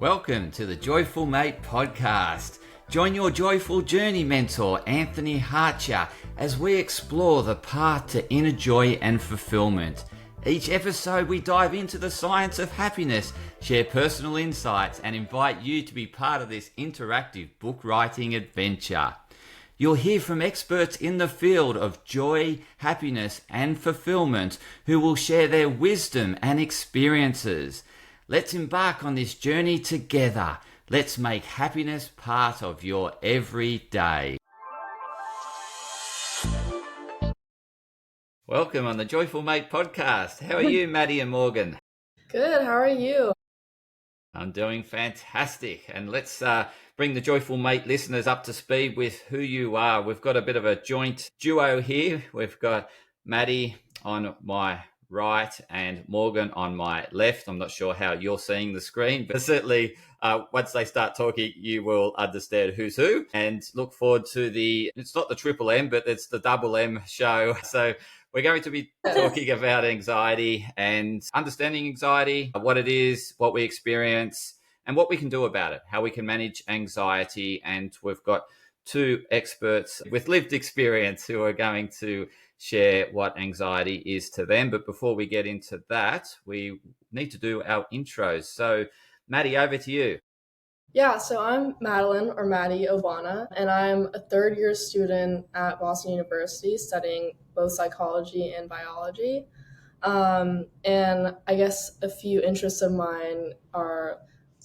Welcome to the Joyful Mate podcast. Join your joyful journey mentor, Anthony Hartcher, as we explore the path to inner joy and fulfillment. Each episode we dive into the science of happiness, share personal insights, and invite you to be part of this interactive book writing adventure. You'll hear from experts in the field of joy, happiness, and fulfillment who will share their wisdom and experiences. Let's embark on this journey together. Let's make happiness part of your everyday. Welcome on the Joyful Mate podcast. How are you, Maddie and Morgan? Good. How are you? I'm doing fantastic. And let's bring the Joyful Mate listeners up to speed with who you are. We've got a bit of a joint duo here. We've got Maddie on my right and Morgan on my left. I'm not sure how you're seeing the screen, but certainly once they start talking, you will understand who's who. And look forward to it's not the triple M, but it's the double M show. So we're going to be talking about anxiety and understanding anxiety, what it is, what we experience, and what we can do about it, how we can manage anxiety. And we've got two experts with lived experience who are going to share what anxiety is to them. But before we get into that, we need to do our intros. So, Maddie, over to you. Yeah, so I'm Madeline, or Maddie Obana, and I'm a third-year student at Boston University studying both psychology and biology. And I guess a few interests of mine are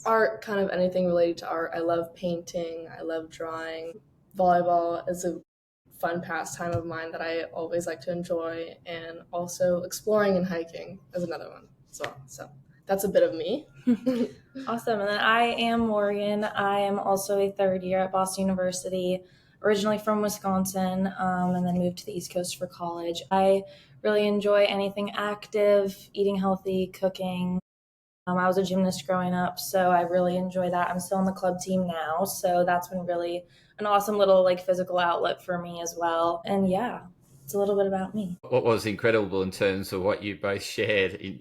art, kind of anything related to art. I love painting, I love drawing. Volleyball is a fun pastime of mine that I always like to enjoy, and also exploring and hiking is another one as well. So that's a bit of me. Awesome. And then I am Morgan. I am also a third year at Boston University, originally from Wisconsin, and then moved to the East Coast for college. I really enjoy anything active, eating healthy, cooking. I was a gymnast growing up, so I really enjoy that. I'm still on the club team now, so that's been really an awesome little physical outlet for me as well. And yeah, it's a little bit about me. What was incredible in terms of what you both shared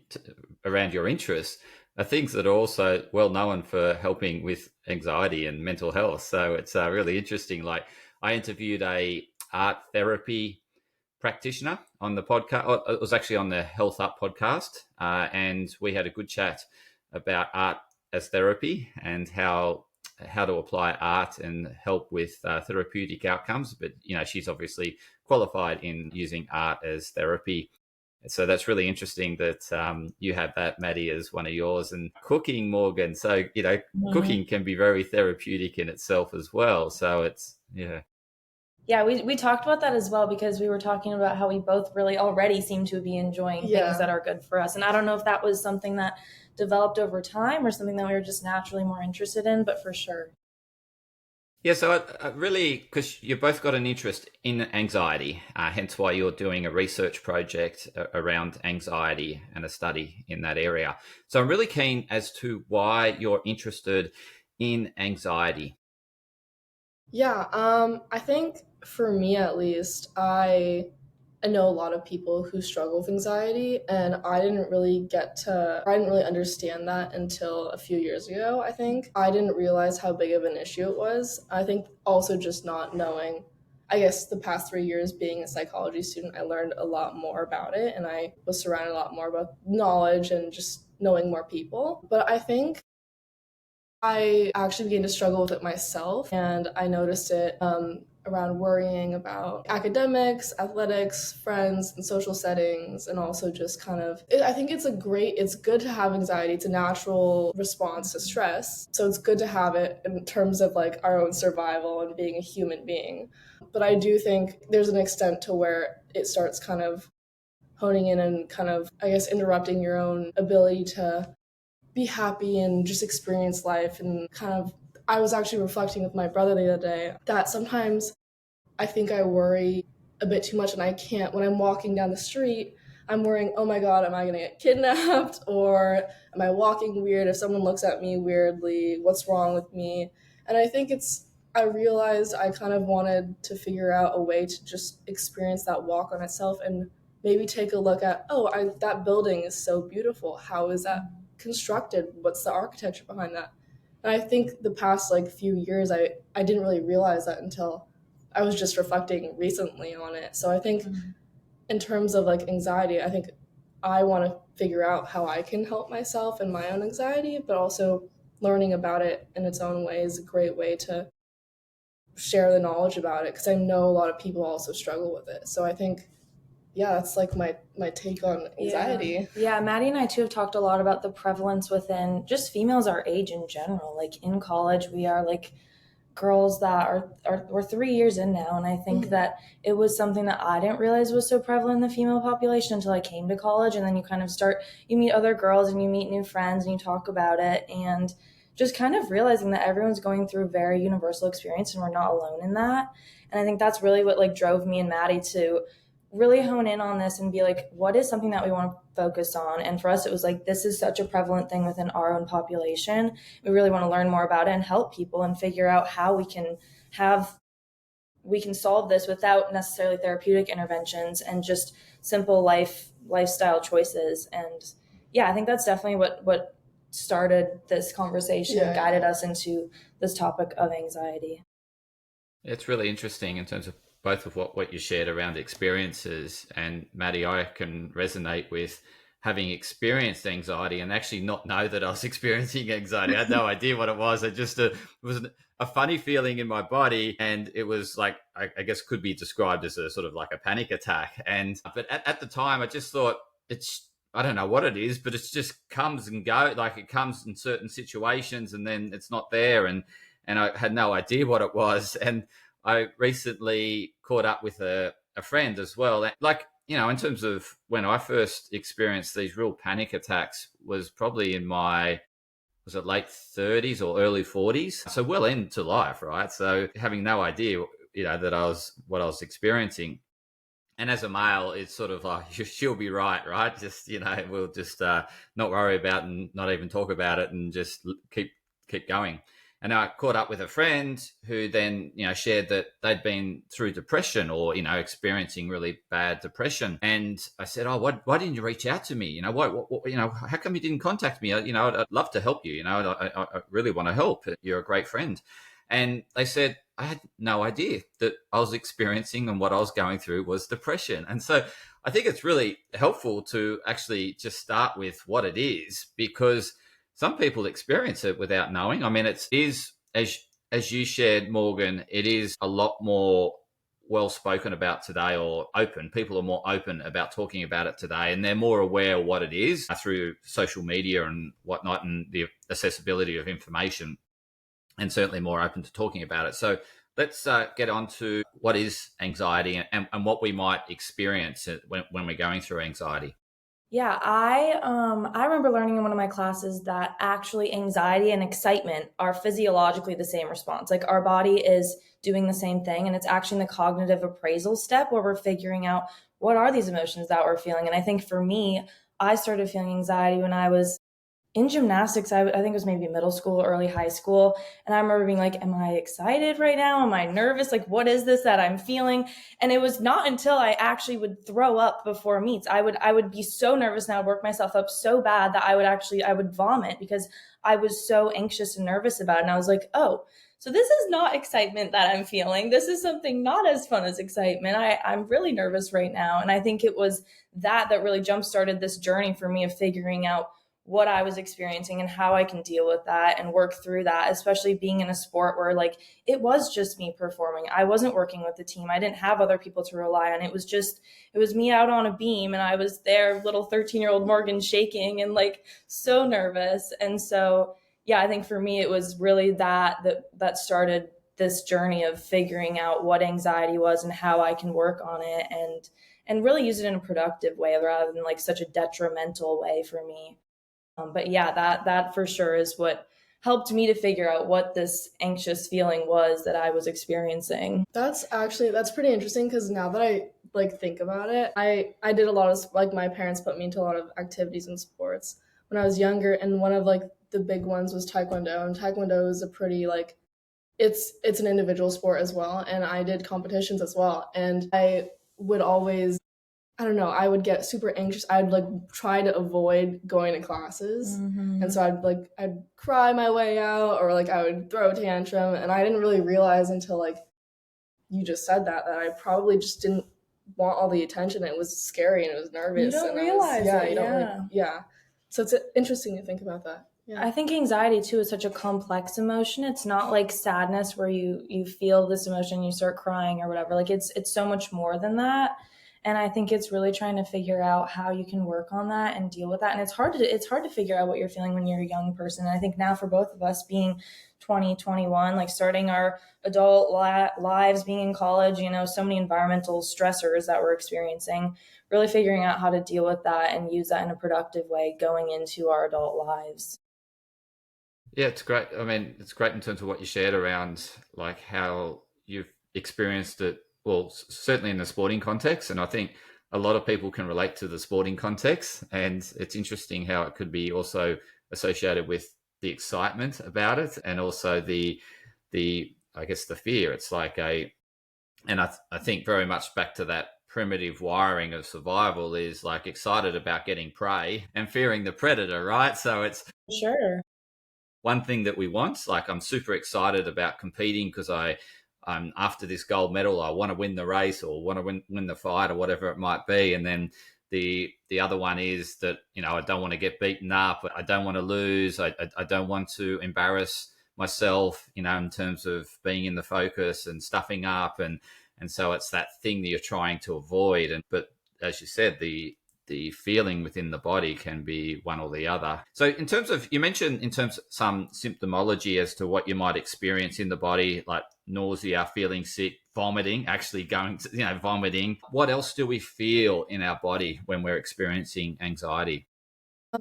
around your interests are things that are also well known for helping with anxiety and mental health. So it's really interesting. Like, I interviewed a art therapy practitioner on the podcast. It was actually on the Health Up podcast, and we had a good chat about art as therapy and how to apply art and help with therapeutic outcomes. But she's obviously qualified in using art as therapy. So that's really interesting that you have that, Maddie, as one of yours. And cooking, Morgan. So, cooking can be very therapeutic in itself as well. So it's, yeah. Yeah, we talked about that as well, because we were talking about how we both really already seem to be enjoying things that are good for us. And I don't know if that was something that developed over time or something that we were just naturally more interested in, but for sure. Yeah, so I really, because you've both got an interest in anxiety, hence why you're doing a research project around anxiety and a study in that area. So I'm really keen as to why you're interested in anxiety. Yeah, I think for me at least, I know a lot of people who struggle with anxiety, and I didn't really understand that until a few years ago, I think. I didn't realize how big of an issue it was. I think also just not knowing, I guess the past 3 years being a psychology student, I learned a lot more about it, and I was surrounded a lot more about knowledge and just knowing more people. But I think I actually began to struggle with it myself, and I noticed it around worrying about academics, athletics, friends, and social settings, and also just I think it's good to have anxiety. It's a natural response to stress. So it's good to have it in terms of our own survival and being a human being. But I do think there's an extent to where it starts kind of honing in and I guess, interrupting your own ability to be happy and just experience life. And I was actually reflecting with my brother the other day that sometimes I think I worry a bit too much, and I can't. When I'm walking down the street, I'm worrying, oh my God, am I gonna get kidnapped? Or am I walking weird? If someone looks at me weirdly, what's wrong with me? And I think I realized I kind of wanted to figure out a way to just experience that walk on itself, and maybe take a look at, that building is so beautiful. How is that constructed? What's the architecture behind that? And I think the past like few years, I didn't really realize that until I was just reflecting recently on it. So I think in terms of like anxiety, I think I want to figure out how I can help myself and my own anxiety, but also learning about it in its own way is a great way to share the knowledge about it, because I know a lot of people also struggle with it. So I think, yeah, that's like my take on anxiety. Yeah, Maddie and I too have talked a lot about the prevalence within just females our age in general. Like in college, we are like girls that are we're 3 years in now, and I think that it was something that I didn't realize was so prevalent in the female population until I came to college. And then you kind of you meet other girls and you meet new friends and you talk about it, and just kind of realizing that everyone's going through a very universal experience and we're not alone in that. And I think that's really what like drove me and Maddie to really hone in on this and be like, what is something that we want to focus on? And for us, it was like, this is such a prevalent thing within our own population. We really want to learn more about it and help people and figure out how we can solve this without necessarily therapeutic interventions and just simple lifestyle choices. And yeah, I think that's definitely what started this conversation and guided us into this topic of anxiety. It's really interesting in terms of both of what you shared around experiences. And Maddie, I can resonate with having experienced anxiety and actually not know that I was experiencing anxiety. I had no idea what it was. It was a funny feeling in my body, and it was like, I guess could be described as a sort of like a panic attack. But at the time, I just thought I don't know what it is, but it just comes and goes. Like it comes in certain situations and then it's not there. And I had no idea what it was. And I recently caught up with a friend as well. Like, you know, in terms of when I first experienced these real panic attacks was probably in was it late 30s or early 40s? So well into life, right? So having no idea, you know, what I was experiencing. And as a male, it's sort of like, she'll be right? Just, you know, we'll just not worry about and not even talk about it and just keep going. And I caught up with a friend who then, you know, shared that they'd been through depression or, you know, experiencing really bad depression. And I said, oh, why didn't you reach out to me? You know, what you know, how come you didn't contact me? You know, I'd love to help you. You know, I really want to help. You're a great friend. And they said, I had no idea that I was experiencing and what I was going through was depression. And so I think it's really helpful to actually just start with what it is, because some people experience it without knowing. I mean, it is, as you shared, Morgan, it is a lot more well spoken about today, or open. People are more open about talking about it today, and they're more aware of what it is through social media and whatnot, and the accessibility of information, and certainly more open to talking about it. So let's get on to what is anxiety and what we might experience when we're going through anxiety. Yeah, I remember learning in one of my classes that actually anxiety and excitement are physiologically the same response. Like our body is doing the same thing, and it's actually in the cognitive appraisal step where we're figuring out what are these emotions that we're feeling. And I think for me, I started feeling anxiety when I was in gymnastics. I think it was maybe middle school, early high school. And I remember being like, am I excited right now? Am I nervous? Like, what is this that I'm feeling? And it was not until I actually would throw up before meets. I would be so nervous and I would work myself up so bad that I would vomit because I was so anxious and nervous about it. And I was like, oh, so this is not excitement that I'm feeling. This is something not as fun as excitement. I'm really nervous right now. And I think it was that really jump-started this journey for me of figuring out what I was experiencing and how I can deal with that and work through that, especially being in a sport where like it was just me performing. I wasn't working with the team. I didn't have other people to rely on. It was me out on a beam, and I was there, little 13-year-old Morgan, shaking and like so nervous. And so, yeah, I think for me, it was really that started this journey of figuring out what anxiety was and how I can work on it and really use it in a productive way rather than like such a detrimental way for me. But yeah, that for sure is what helped me to figure out what this anxious feeling was that I was experiencing. That's pretty interesting, because now that I like think about it, I did a lot of, like, my parents put me into a lot of activities and sports when I was younger, and one of like the big ones was taekwondo. And taekwondo is a pretty like it's an individual sport as well, and I did competitions as well, and I would always I don't know, I would get super anxious. I'd like try to avoid going to classes. And so I'd cry my way out, or like I would throw a tantrum, and I didn't really realize until like you just said that I probably just didn't want all the attention. It was scary and it was nervous. You don't and realize it, you don't really, yeah. yeah. So it's interesting to think about that. Yeah. I think anxiety too is such a complex emotion. It's not like sadness where you feel this emotion, you start crying or whatever. Like it's so much more than that. And I think it's really trying to figure out how you can work on that and deal with that. And it's hard to figure out what you're feeling when you're a young person. And I think now for both of us being 20, 21, like starting our adult lives, being in college, you know, so many environmental stressors that we're experiencing, really figuring out how to deal with that and use that in a productive way going into our adult lives. Yeah, it's great. I mean, it's great in terms of what you shared around like how you've experienced it. Well, certainly in the sporting context, and I think a lot of people can relate to the sporting context. And it's interesting how it could be also associated with the excitement about it, and also the I guess the fear. It's like and I think very much back to that primitive wiring of survival is like excited about getting prey and fearing the predator, right? So it's Sure. one thing that we want. Like I'm super excited about competing because I'm after this gold medal. I want to win the race or want to win the fight or whatever it might be. And then the other one is that, you know, I don't want to get beaten up. I don't want to lose. I don't want to embarrass myself, you know, in terms of being in the focus and stuffing up. And so it's that thing that you're trying to avoid. But as you said, the feeling within the body can be one or the other. So in terms of, you mentioned in terms of some symptomology as to what you might experience in the body, like nausea, feeling sick, vomiting, actually going to, you know, vomiting. What else do we feel in our body when we're experiencing anxiety?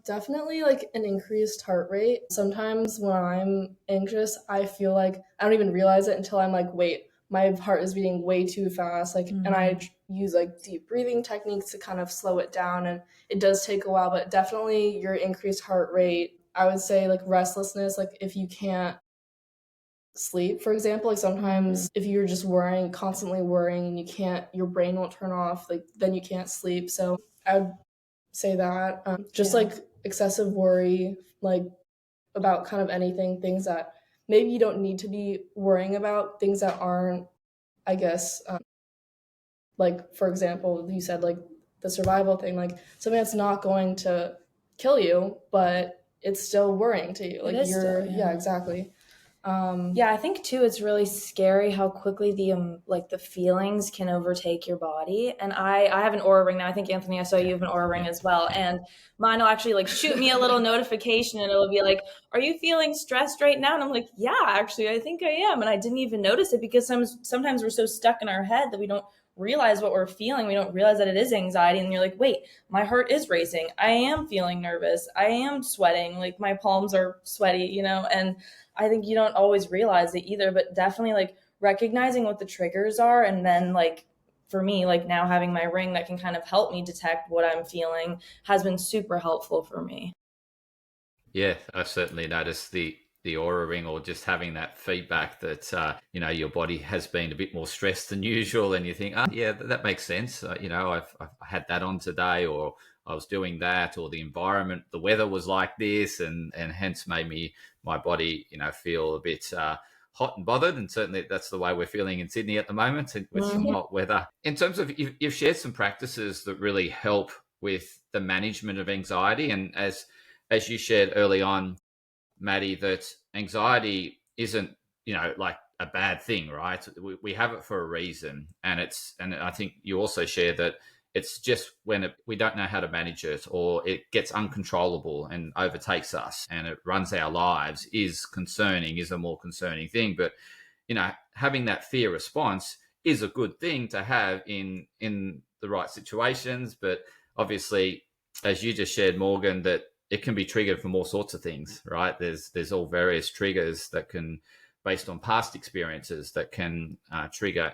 Definitely like an increased heart rate. Sometimes when I'm anxious, I feel like I don't even realize it until I'm like, wait, my heart is beating way too fast. Like, and I use like deep breathing techniques to kind of slow it down. And it does take a while, but definitely your increased heart rate. I would say like restlessness, like if you can't sleep, for example, like sometimes if you're just worrying, constantly worrying, and you can't, your brain won't turn off, like then you can't sleep. So I would say that just like excessive worry, like about kind of anything, things that maybe you don't need to be worrying about, things that aren't, I guess, like for example, you said like the survival thing, like something that's not going to kill you, but it's still worrying to you. Like you're, yeah, exactly. Yeah, I think too it's really scary how quickly the like the feelings can overtake your body. And I have an Aura ring now. I think Anthony, I saw you have an Aura ring as well. And mine will actually like shoot me a little notification and it'll be like, "Are you feeling stressed right now?" And I'm like, "Yeah, actually, I think I am." And I didn't even notice it because sometimes we're so stuck in our head that we don't realize what we're feeling. We don't realize that it is anxiety. And you're like, "Wait, my heart is racing. I am feeling nervous. I am sweating. Like my palms are sweaty, you know?" And I think you don't always realize it either, but definitely like recognizing what the triggers are. And then like for me, like now having my ring that can kind of help me detect what I'm feeling has been super helpful for me. Yeah, I've certainly noticed the aura ring, or just having that feedback that you know, your body has been a bit more stressed than usual, and you think, oh yeah, that makes sense. You know, I've had that on today, or I was doing that, or the environment, the weather was like this, and hence made my body, you know, feel a bit hot and bothered. And certainly that's the way we're feeling in Sydney at the moment with some hot weather. In terms of, you've shared some practices that really help with the management of anxiety, and as you shared early on, Maddie, that anxiety isn't, you know, like a bad thing, right? We have it for a reason, and I think you also share that it's just when we don't know how to manage it, or it gets uncontrollable and overtakes us and it runs our lives, is a more concerning thing. But you know, having that fear response is a good thing to have in the right situations. But obviously, as you just shared, Morgan, that it can be triggered from all sorts of things, right? There's all various triggers that can, based on past experiences, that can trigger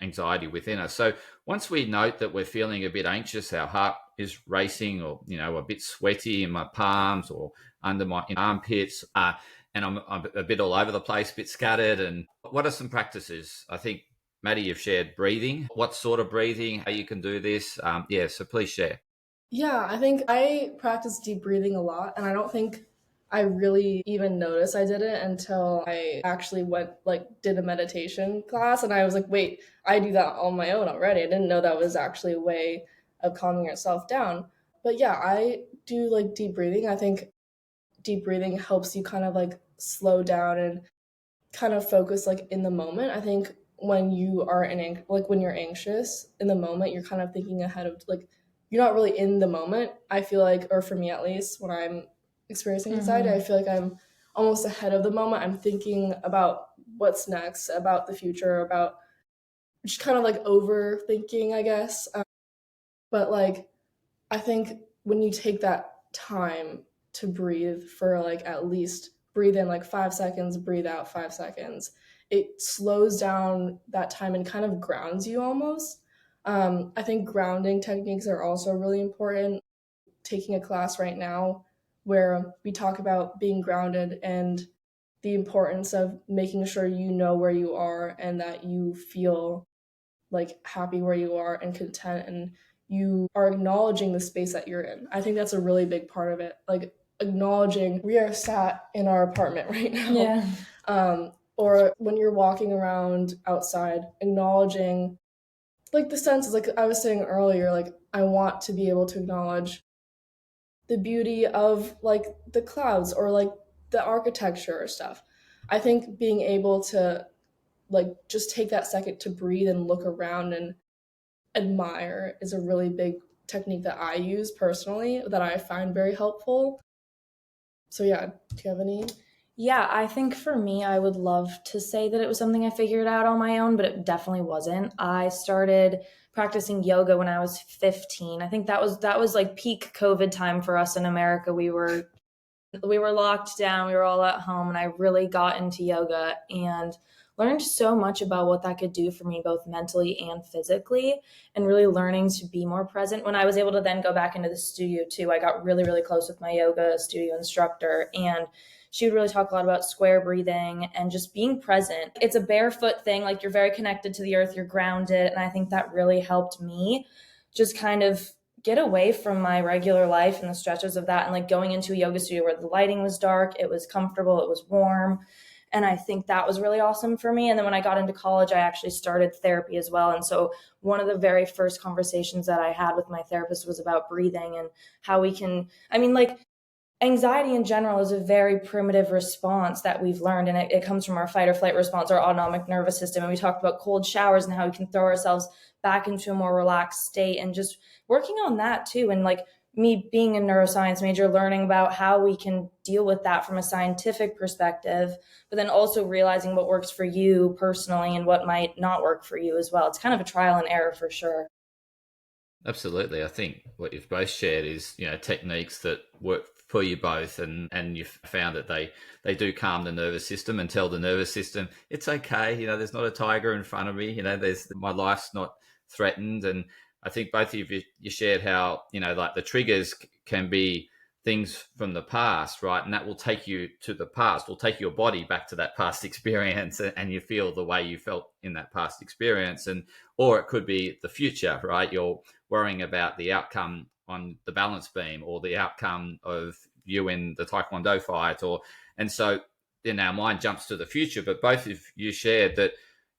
anxiety within us. So once we note that we're feeling a bit anxious, our heart is racing, or you know, a bit sweaty in my palms or under my armpits, and I'm a bit all over the place, a bit scattered. And what are some practices? I think Maddie, you've shared breathing. What sort of breathing, how you can do this? So please share. Yeah, I think I practice deep breathing a lot, and I don't think I really even noticed I did it until I actually went, did a meditation class, and I was like, wait, I do that on my own already. I didn't know that was actually a way of calming yourself down. But yeah, I do like deep breathing. I think deep breathing helps you kind of like slow down and kind of focus like in the moment. I think when you are when you're anxious in the moment, you're kind of thinking ahead of like you're not really in the moment. I feel like, or for me at least, when I'm experiencing anxiety, I feel like I'm almost ahead of the moment. I'm thinking about what's next, about the future, about just kind of like overthinking, I guess. But like I think when you take that time to breathe for like at least breathe in like 5 seconds, breathe out 5 seconds, it slows down that time and kind of grounds you almost. I think grounding techniques are also really important. Taking a class right now where we talk about being grounded and the importance of making sure you know where you are and that you feel like happy where you are and content and you are acknowledging the space that you're in. I think that's a really big part of it. Like acknowledging we are sat in our apartment right now. Yeah. Or when you're walking around outside, acknowledging like the senses, like I was saying earlier, like I want to be able to acknowledge the beauty of like the clouds or like the architecture or stuff. I think being able to like just take that second to breathe and look around and admire is a really big technique that I use personally that I find very helpful. So yeah, do you have any? Yeah, I think for me, I would love to say that it was something I figured out on my own, but it definitely wasn't. I started practicing yoga when I was 15. I think that was like peak COVID time for us in America. We were locked down, we were all at home, and I really got into yoga and learned so much about what that could do for me both mentally and physically, and really learning to be more present. When I was able to then go back into the studio too, I got really really close with my yoga studio instructor, and she would really talk a lot about square breathing and just being present. It's a barefoot thing, like you're very connected to the earth, you're grounded, and I think that really helped me just kind of get away from my regular life and the stretches of that, and like going into a yoga studio where the lighting was dark, it was comfortable, it was warm. And I think that was really awesome for me. And then when I got into college, I actually started therapy as well. And so one of the very first conversations that I had with my therapist was about breathing and how we can, I mean, like, anxiety in general is a very primitive response that we've learned, and it comes from our fight or flight response, our autonomic nervous system. And we talked about cold showers and how we can throw ourselves back into a more relaxed state, and just working on that too. And like me being a neuroscience major, learning about how we can deal with that from a scientific perspective, but then also realizing what works for you personally and what might not work for you as well. It's kind of a trial and error for sure. Absolutely. I think what you've both shared is, techniques that work for you both, and you've found that they do calm the nervous system and tell the nervous system it's okay. There's not a tiger in front of me. There's my life's not threatened. And I think both of you shared how, like the triggers can be things from the past, right? And that will take you to the past, will take your body back to that past experience, and you feel the way you felt in that past experience. And or it could be the future, right? You're worrying about the outcome on the balance beam or the outcome of you in the taekwondo fight, and so then our mind jumps to the future. But both of you shared that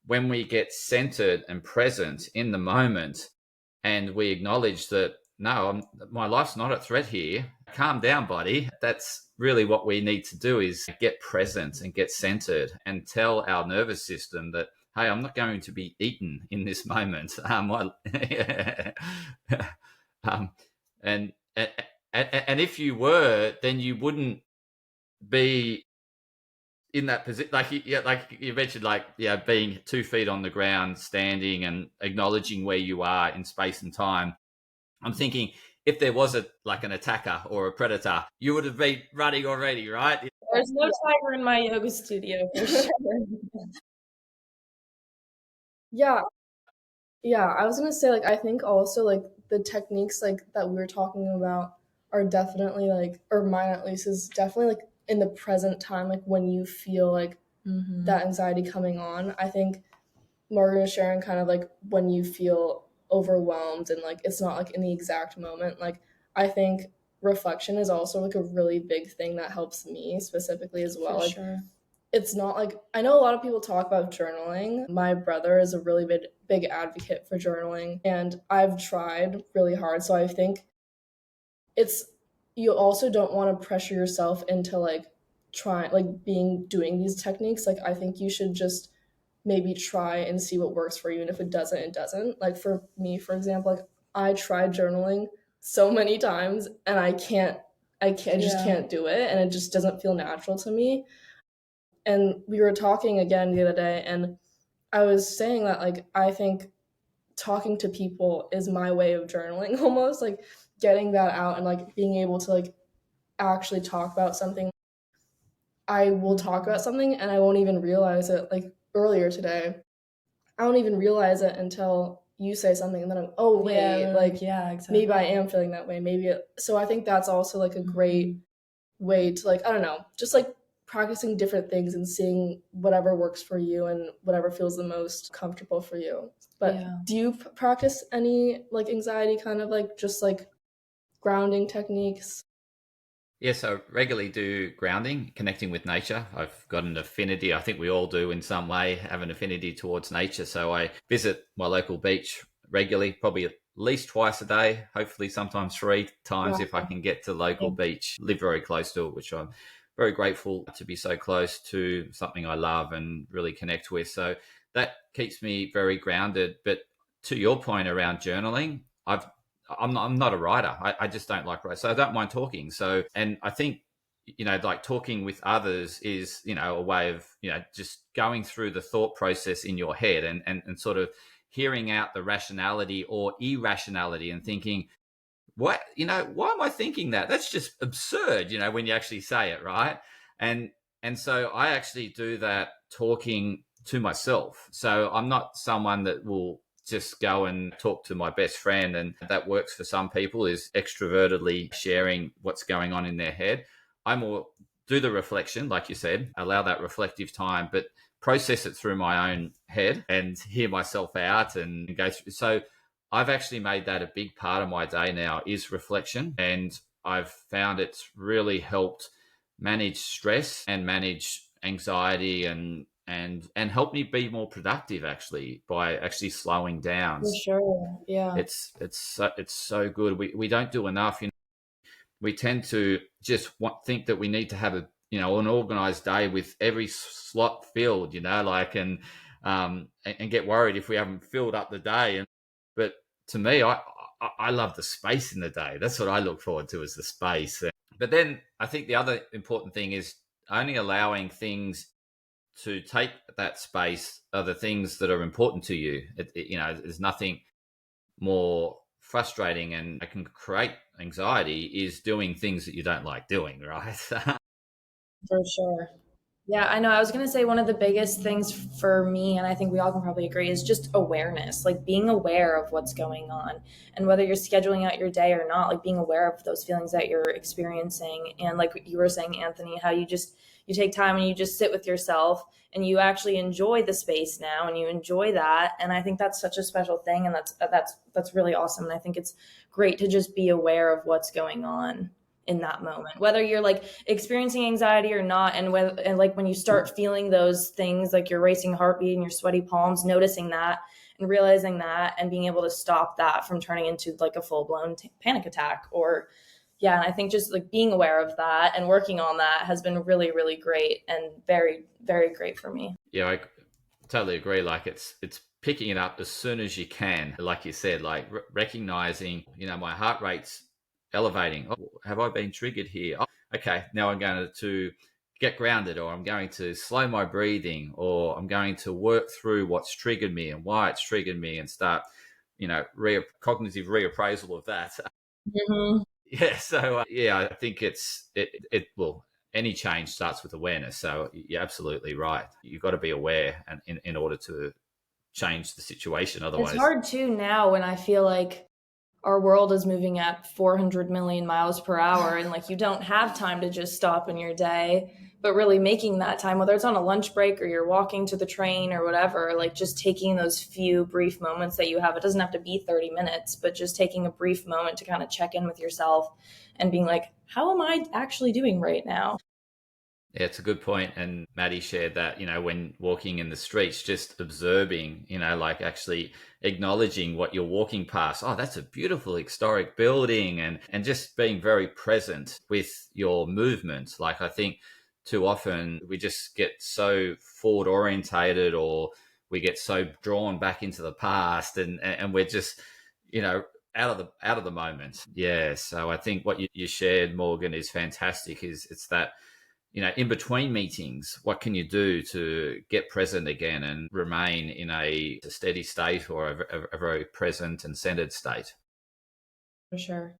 when we get centered and present in the moment, and we acknowledge that no, my life's not at threat here. Calm down, buddy. That's really what we need to do, is get present and get centered and tell our nervous system that, hey, I'm not going to be eaten in this moment. um, and, and and if you were, then you wouldn't be in that position. Like you mentioned, being 2 feet on the ground, standing and acknowledging where you are in space and time. I'm thinking if there was an attacker or a predator, you would have been running already, right? There's no tiger in my yoga studio for sure. Yeah. Yeah, I was gonna say like I think also like the techniques like that we were talking about are definitely like, or mine at least is definitely like in the present time, like when you feel like that anxiety coming on. I think Morgan was sharing, kind of like when you feel overwhelmed and like it's not like in the exact moment, like I think reflection is also like a really big thing that helps me specifically as well. For Like sure. it's not like, I know a lot of people talk about journaling. My brother is a really big advocate for journaling, and I've tried really hard. So I think it's, you also don't want to pressure yourself into like trying like doing these techniques. Like I think you should just maybe try and see what works for you, and if it doesn't, it doesn't. Like for me, for example, like I tried journaling so many times and I just can't do it, and it just doesn't feel natural to me. And we were talking again the other day, and I was saying that like I think talking to people is my way of journaling almost, like getting that out and like being able to like actually talk about something. I will talk about something and I won't even realize it. Like earlier today, I don't even realize it until you say something, and then I'm, oh wait, like yeah, exactly. maybe I am feeling that way. So I think that's also like a great way to like, I don't know, just like practicing different things and seeing whatever works for you and whatever feels the most comfortable for you. But do you practice any like anxiety kind of like just like grounding techniques? Yes, I regularly do grounding, connecting with nature. I've got an affinity, I think we all do in some way, have an affinity towards nature. So I visit my local beach regularly, probably at least twice a day, hopefully sometimes 3 times if I can get to the local beach. Live very close to it, which I'm very grateful to be so close to something I love and really connect with. So that keeps me very grounded. But to your point around journaling, I'm not a writer. I just don't like writing. So I don't mind talking. So, and I think, like talking with others is, a way of, just going through the thought process in your head and sort of hearing out the rationality or irrationality and thinking, what, why am I thinking that? That's just absurd, when you actually say it, right? And so I actually do that talking to myself. So I'm not someone that will just go and talk to my best friend, and that works for some people, is extrovertedly sharing what's going on in their head. I more do the reflection, like you said, allow that reflective time, but process it through my own head and hear myself out and go through. So I've actually made that a big part of my day now, is reflection. And I've found it's really helped manage stress and manage anxiety and help me be more productive, actually, by actually slowing down. For sure. Yeah. It's so good. We don't do enough. We tend to just think that we need to have an organized day with every slot filled, like, and get worried if we haven't filled up the day. But to me, I love the space in the day. That's what I look forward to, is the space. But then I think the other important thing is only allowing things to take that space are the things that are important to you. There's nothing more frustrating and can create anxiety is doing things that you don't like doing, right? For sure. Yeah, I know. I was going to say one of the biggest things for me, and I think we all can probably agree, is just awareness, like being aware of what's going on. And whether you're scheduling out your day or not, like being aware of those feelings that you're experiencing. And like you were saying, Anthony, how you take time and you just sit with yourself and you actually enjoy the space now and you enjoy that. And I think that's such a special thing. And that's really awesome. And I think it's great to just be aware of what's going on in that moment, whether you're like experiencing anxiety or not. And like when you start feeling those things, like your racing heartbeat and your sweaty palms, noticing that and realizing that and being able to stop that from turning into like a full-blown panic attack. Or and I think just like being aware of that and working on that has been really, really great and very, very great for me. Yeah, I totally agree. Like it's picking it up as soon as you can, like you said, like recognizing, my heart rate's elevating. Oh, have I been triggered here? Oh, okay, now I'm going to get grounded, or I'm going to slow my breathing, or I'm going to work through what's triggered me and why it's triggered me, and start, cognitive reappraisal of that. Mm-hmm. Yeah. So I think it will. Any change starts with awareness. So you're absolutely right. You've got to be aware, and in order to change the situation. Otherwise, it's hard too now when I feel like our world is moving at 400 million miles per hour, and like you don't have time to just stop in your day. but really making that time, whether it's on a lunch break or you're walking to the train or whatever, like just taking those few brief moments that you have. It doesn't have to be 30 minutes, but just taking a brief moment to kind of check in with yourself and being like, how am I actually doing right now? Yeah, it's a good point. And Maddie shared that, when walking in the streets, just observing, like actually acknowledging what you're walking past. Oh, that's a beautiful historic building, and just being very present with your movement. Like, I think too often we just get so forward orientated, or we get so drawn back into the past, and we're just, out of the moment. Yeah. So I think what you shared, Morgan, is fantastic. It's that, in between meetings, what can you do to get present again and remain in a steady state, or a very present and centered state? For sure.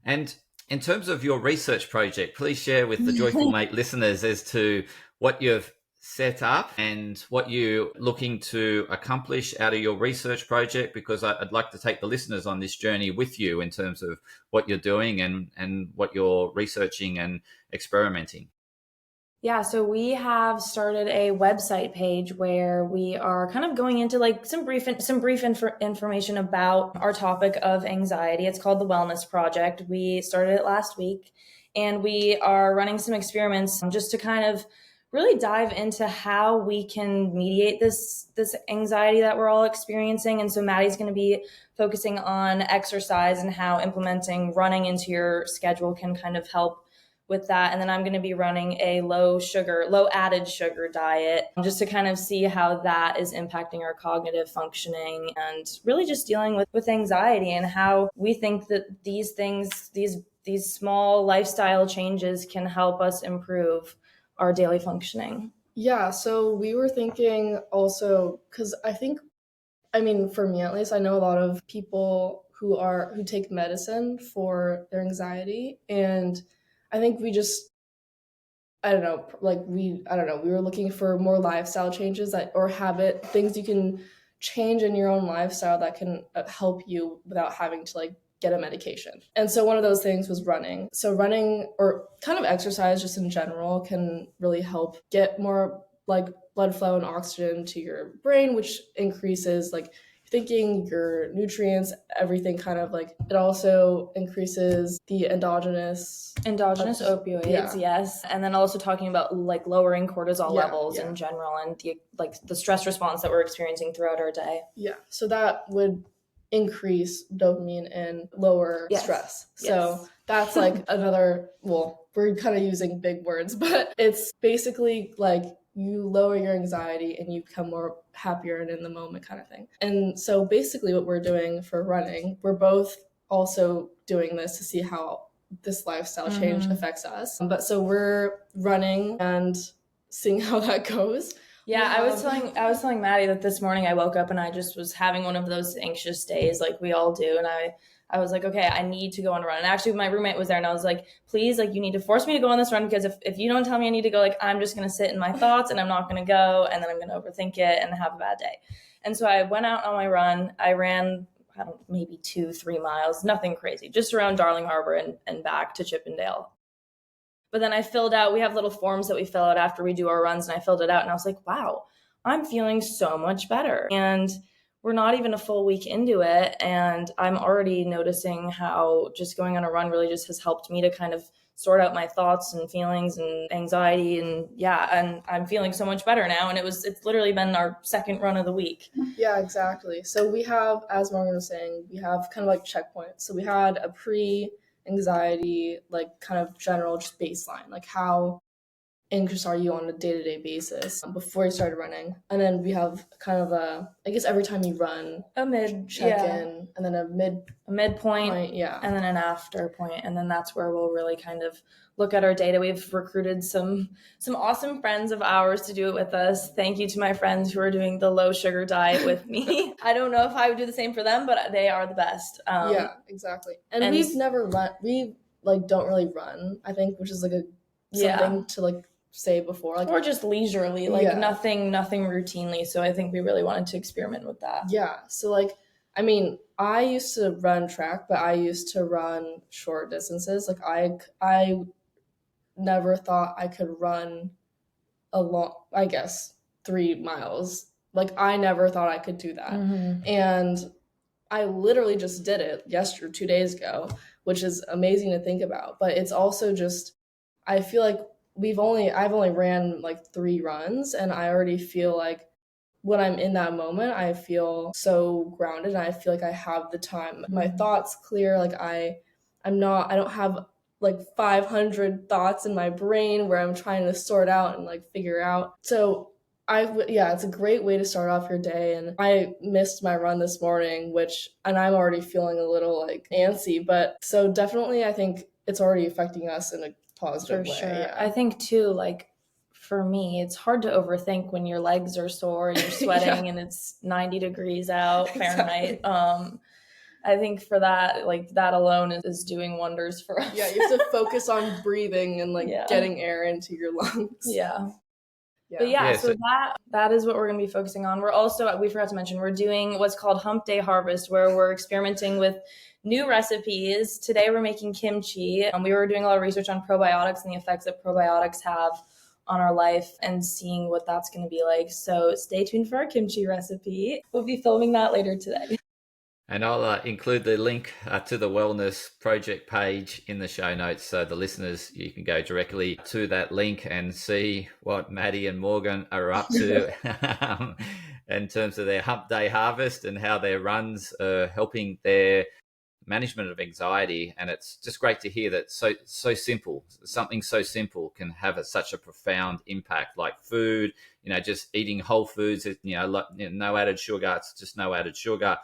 And in terms of your research project, please share with the Joyful Mate listeners as to what you've set up and what you're looking to accomplish out of your research project, because I'd like to take the listeners on this journey with you in terms of what you're doing and what you're researching and experimenting. Yeah, so we have started a website page where we are kind of going into like some brief information about our topic of anxiety. It's called the Wellness Project. We started it last week, and we are running some experiments just to kind of really dive into how we can mediate this anxiety that we're all experiencing. And so Maddie's going to be focusing on exercise and how implementing running into your schedule can kind of help with that. And then I'm going to be running a low added sugar diet, just to kind of see how that is impacting our cognitive functioning, and really just dealing with anxiety, and how we think that these things, these small lifestyle changes can help us improve our daily functioning. Yeah, so we were thinking also, because for me at least, I know a lot of people who take medicine for their anxiety, and I think we just, I don't know, we were looking for more lifestyle changes or habit things you can change in your own lifestyle that can help you without having to like get a medication. And so one of those things was running. So running, or kind of exercise just in general, can really help get more like blood flow and oxygen to your brain, which increases like thinking, your nutrients, everything. Kind of like, it also increases the endogenous opioids, yes. And then also talking about like lowering cortisol levels in general, and the stress response that we're experiencing throughout our day. Yeah, so that would increase dopamine and lower stress. So that's like another, well, we're kind of using big words, but it's basically like you lower your anxiety and you become more happier and in the moment kind of thing. And so basically what we're doing for running, we're both also doing this to see how this lifestyle change affects us. But so we're running and seeing how that goes. Yeah, I was telling Maddie that this morning I woke up and I just was having one of those anxious days like we all do. And I was like, okay, I need to go on a run. And actually my roommate was there, and I was like, please, like, you need to force me to go on this run, because if you don't tell me I need to go, like, I'm just going to sit in my thoughts and I'm not going to go, and then I'm going to overthink it and have a bad day. And so I went out on my run. I ran, maybe 2-3 miles, nothing crazy, just around Darling Harbor and back to Chippendale. But then we have little forms that we fill out after we do our runs, and I filled it out, and I was like, wow, I'm feeling so much better. And we're not even a full week into it, and I'm already noticing how just going on a run really just has helped me to kind of sort out my thoughts and feelings and anxiety, and I'm feeling so much better now. And it's literally been our second run of the week. Yeah, exactly. So we have, as Morgan was saying, we have kind of like checkpoints. So we had a anxiety, like kind of general just baseline, like how anxious are you on a day-to-day basis before you started running. And then we have kind of I guess every time you run, a mid check-in, and then a midpoint, and then an after point, and then that's where we'll really kind of look at our data. We've recruited some awesome friends of ours to do it with us. Thank you to my friends who are doing the low sugar diet with me. I don't know if I would do the same for them, but they are the best. Yeah, exactly. And we've never run. We like don't really run, I think, which is like something to like say before, like, or just leisurely, like nothing routinely. So I think we really wanted to experiment with that. Yeah. So like, I mean, I used to run track, but I used to run short distances. Like I never thought I could run a long, I guess, 3 miles. Like, I never thought I could do that. And I literally just did it yesterday, 2 days ago, which is amazing to think about. But it's also just, I feel like I've only ran like 3 runs, and I already feel like when I'm in that moment, I feel so grounded, and I feel like I have the time. My thoughts clear. Like, I don't have like 500 thoughts in my brain where I'm trying to sort out and like figure out. So it's a great way to start off your day. And I missed my run this morning, and I'm already feeling a little like antsy, but so definitely I think it's already affecting us in a positive way. For sure. Yeah. I think too, like for me, it's hard to overthink when your legs are sore and you're sweating and it's 90 degrees out Fahrenheit. Exactly. I think for that, like that alone is doing wonders for us. Yeah, you have to focus on breathing and like getting air into your lungs. Yeah. But so that is what we're going to be focusing on. We're also, we forgot to mention, we're doing what's called Hump Day Harvest, where we're experimenting with new recipes. Today we're making kimchi. We were doing a lot of research on probiotics and the effects that probiotics have on our life and seeing what that's going to be like. So stay tuned for our kimchi recipe. We'll be filming that later today. And I'll include the link to the wellness project page in the show notes. So the listeners, you can go directly to that link and see what Maddie and Morgan are up to in terms of their Hump Day Harvest and how their runs are helping their management of anxiety. And it's just great to hear that so simple, something so simple can have such a profound impact, like food, just eating whole foods, no added sugar. It's just no added sugar.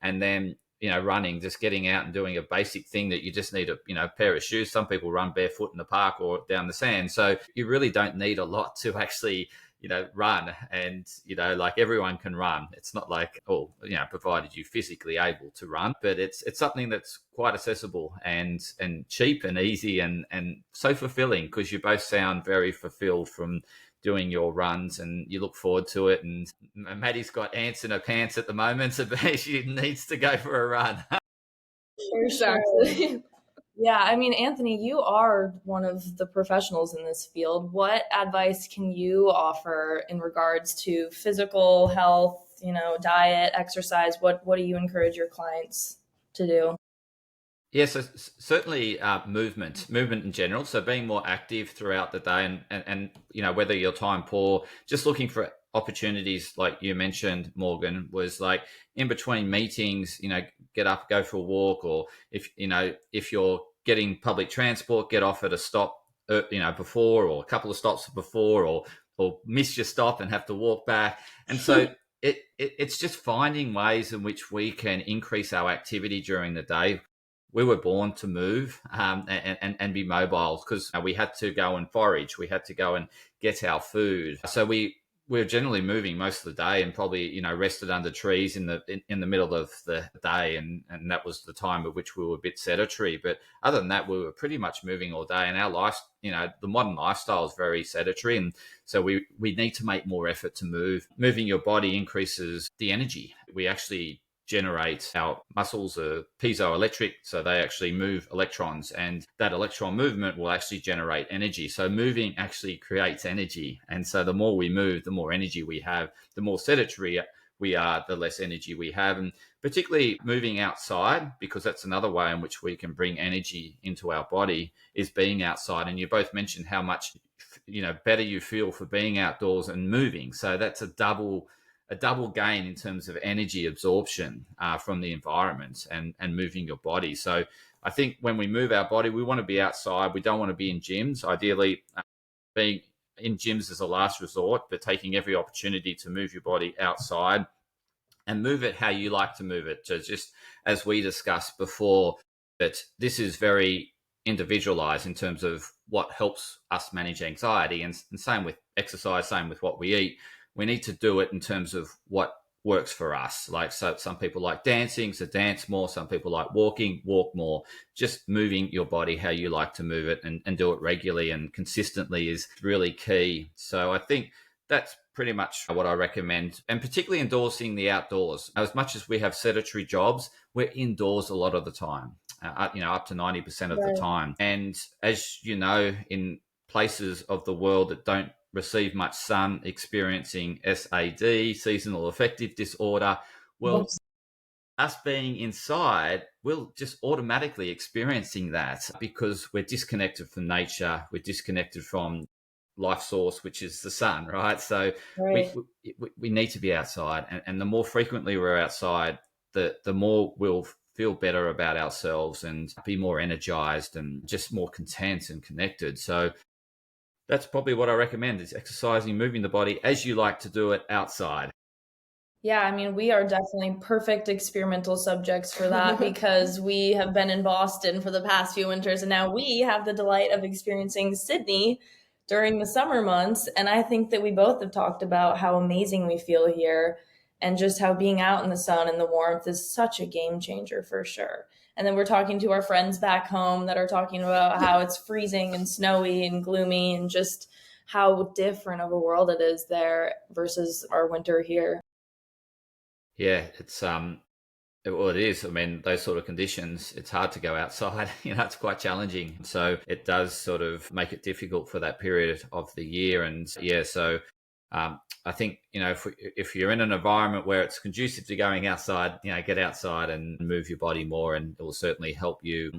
And then, running, just getting out and doing a basic thing that you just need a pair of shoes. Some people run barefoot in the park or down the sand. So you really don't need a lot to actually, run. And, like everyone can run. It's not like, provided you're physically able to run, but it's something that's quite accessible and cheap and easy and so fulfilling, because you both sound very fulfilled from doing your runs and you look forward to it. And Maddie's got ants in her pants at the moment, so she needs to go for a run. Exactly. Yeah, I mean, Anthony, you are one of the professionals in this field. What advice can you offer in regards to physical health, diet, exercise? What do you encourage your clients to do? Yes, so certainly movement in general. So being more active throughout the day and whether you're time poor, just looking for opportunities like you mentioned, Morgan, was like in between meetings, get up, go for a walk, or if you're getting public transport, get off at a stop, before, or a couple of stops before, or miss your stop and have to walk back. And so it's just finding ways in which we can increase our activity during the day. We were born to move and be mobile, because we had to go and forage. We had to go and get our food. So we're generally moving most of the day, and probably rested under trees in the middle of the day, and that was the time at which we were a bit sedentary. But other than that, we were pretty much moving all day. And our life, the modern lifestyle is very sedentary, and so we need to make more effort to move. Moving your body increases the energy. We actually generate, our muscles are piezoelectric, so they actually move electrons, and that electron movement will actually generate energy. So moving actually creates energy, and so the more we move, the more energy we have. The more sedentary we are, the less energy we have. And particularly moving outside, because that's another way in which we can bring energy into our body, is being outside. And you both mentioned how much better you feel for being outdoors and moving. So that's a double gain in terms of energy absorption from the environment and moving your body. So I think when we move our body, we want to be outside. We don't want to be in gyms. Ideally, being in gyms is a last resort, but taking every opportunity to move your body outside and move it how you like to move it. So just as we discussed before, that this is very individualized in terms of what helps us manage anxiety, and same with exercise, same with what we eat. We need to do it in terms of what works for us. Like, so some people like dancing, so dance more. Some people like walking, walk more. Just moving your body how you like to move it, and do it regularly and consistently is really key. So I think that's pretty much what I recommend, and particularly endorsing the outdoors. As much as we have sedentary jobs, we're indoors a lot of the time, up to 90% of the time. And as you know, in places of the world that don't receive much sun experiencing SAD, seasonal affective disorder. Well, us being inside, we're just automatically experiencing that because we're disconnected from nature, we're disconnected from life source, which is the sun, right? So Right. we need to be outside, and the more frequently we're outside, the more we'll feel better about ourselves and be more energized and just more content and connected. So that's probably what I recommend, is exercising, moving the body as you like to do it outside. Yeah, I mean, we are definitely perfect experimental subjects for that because we have been in Boston for the past few winters, and now we have the delight of experiencing Sydney during the summer months. And I think that we both have talked about how amazing we feel here and just how being out in the sun and the warmth is such a game changer for sure. And then we're talking to our friends back home that are talking about how it's freezing and snowy and gloomy and just how different of a world it is there versus our winter here. Yeah, well, it is. I mean, those sort of conditions, it's hard to go outside. It's quite challenging. So it does sort of make it difficult for that period of the year. And yeah, so I think, if you're in an environment where it's conducive to going outside, get outside and move your body more, and it will certainly help you,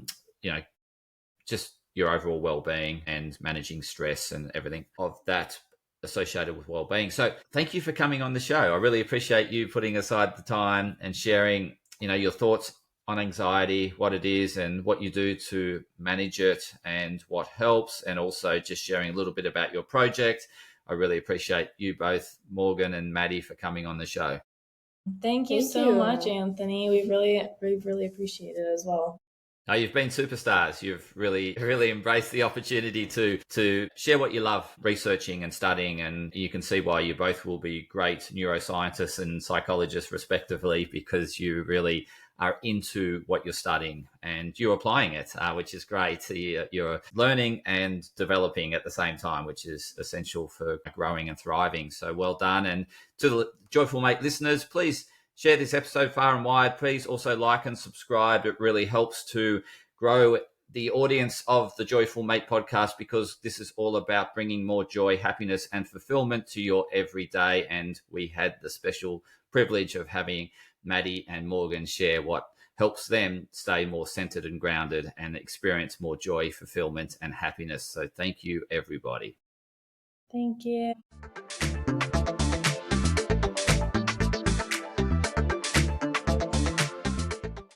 just your overall well-being and managing stress and everything of that associated with well-being. So thank you for coming on the show. I really appreciate you putting aside the time and sharing, your thoughts on anxiety, what it is and what you do to manage it and what helps, and also just sharing a little bit about your project. I really appreciate you both, Morgan and Maddie, for coming on the show. Thank you so much, Anthony. We really appreciate it as well. Oh, you've been superstars. You've really embraced the opportunity to share what you love researching and studying, and you can see why you both will be great neuroscientists and psychologists respectively, because you really are into what you're studying and you're applying it, which is great. You're learning and developing at the same time, which is essential for growing and thriving. So well done. And to the Joyful Mate listeners, please share this episode far and wide. Please also like and subscribe. It really helps to grow the audience of the Joyful Mate podcast, because this is all about bringing more joy, happiness, and fulfillment to your everyday. And we had the special privilege of having Maddie and Morgan share what helps them stay more centered and grounded and experience more joy, fulfillment, and happiness. So thank you, everybody. Thank you.